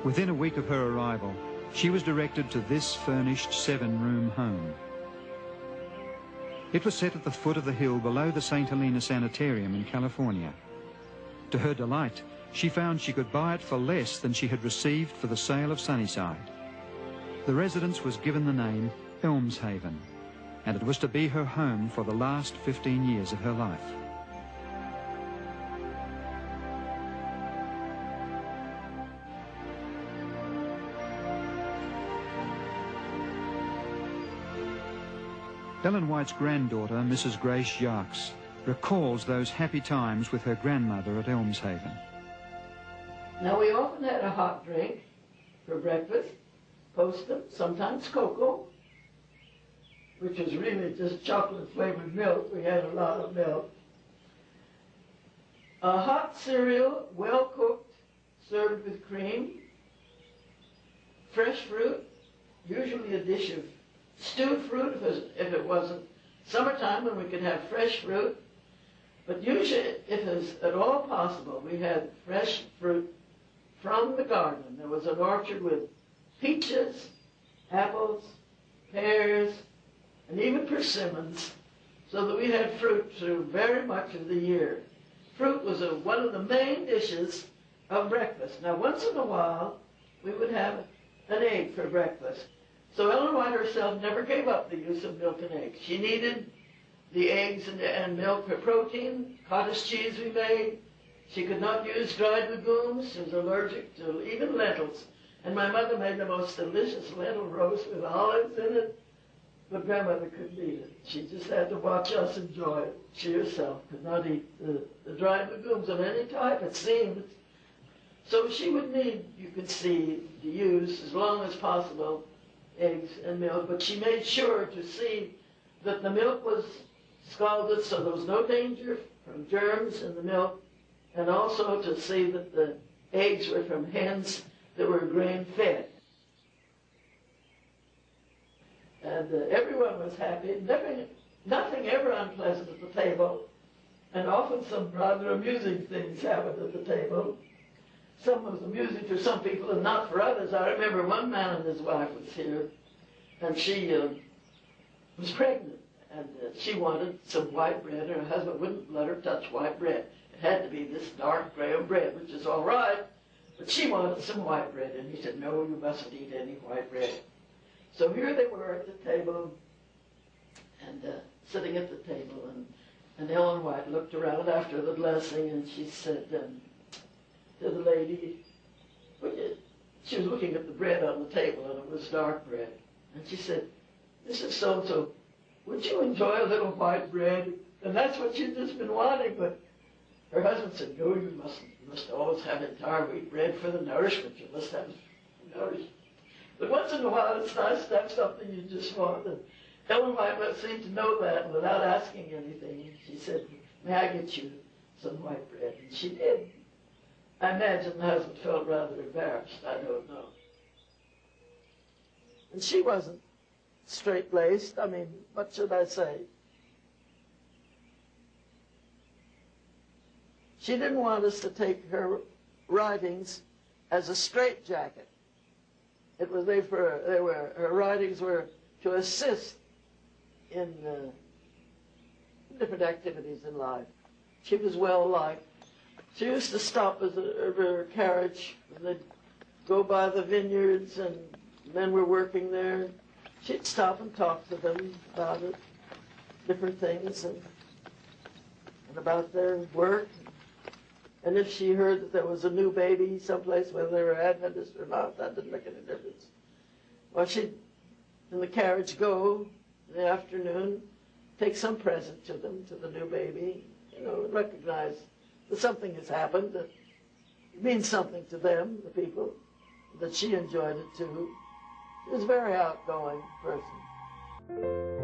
Within a week of her arrival, she was directed to this furnished 7-room home. It was set at the foot of the hill below the St. Helena Sanitarium in California. To her delight, she found she could buy it for less than she had received for the sale of Sunnyside. The residence was given the name Elmshaven, and it was to be her home for the last 15 years of her life. Ellen White's granddaughter, Mrs. Grace Jacques, recalls those happy times with her grandmother at Elmshaven. Now, we often had a hot drink for breakfast, postum, sometimes cocoa, which was really just chocolate-flavored milk. We had a lot of milk. A hot cereal, well-cooked, served with cream. Fresh fruit, usually a dish of stewed fruit if it wasn't summertime when we could have fresh fruit. But usually, if it was at all possible, we had fresh fruit from the garden. There was an orchard with peaches, apples, pears, and even persimmons, so that we had fruit through very much of the year. Fruit was one of the main dishes of breakfast. Now, once in a while, we would have an egg for breakfast. So Ellen White herself never gave up the use of milk and eggs. She needed the eggs and milk for protein. Cottage cheese we made. She could not use dried legumes. She was allergic to even lentils. And my mother made the most delicious lentil roast with olives in it. But grandmother couldn't eat it. She just had to watch us enjoy it. She herself could not eat the dried legumes of any type, it seemed. So she would need, you could see, to use as long as possible eggs and milk, but she made sure to see that the milk was scalded so there was no danger from germs in the milk, and also to see that the eggs were from hens that were grain-fed. And everyone was happy, nothing ever unpleasant at the table, and often some rather amusing things happened at the table. Some was amusing for some people and not for others. I remember one man and his wife was here, and she was pregnant, and she wanted some white bread, and her husband wouldn't let her touch white bread. It had to be this dark graham bread, which is all right, but she wanted some white bread, and he said, no, you mustn't eat any white bread. So here they were at the table, and sitting at the table, and Ellen White looked around after the blessing, and she said, to the lady, she was looking at the bread on the table, and it was dark bread. And she said, Mrs. So-and-so, would you enjoy a little white bread? And that's what she'd just been wanting. But her husband said, no, you mustn't. You must always have entire wheat bread for the nourishment. You must have nourishment. But once in a while, it's nice to have something you just want. And Ellen White seemed to know that without asking anything. She said, may I get you some white bread? And she did. I imagine the husband felt rather embarrassed. I don't know. And she wasn't straight-laced. I mean, what should I say? She didn't want us to take her writings as a straitjacket. Her writings were to assist in different activities in life. She was well-liked. She used to stop at her carriage, and they'd go by the vineyards, and men were working there. She'd stop and talk to them about it, different things, and about their work. And if she heard that there was a new baby someplace, whether they were Adventist or not, that didn't make any difference. Well, she'd, in the carriage, go in the afternoon, take some present to them, to the new baby, recognize that something has happened, that it means something to them, the people, that she enjoyed it too. She was a very outgoing person.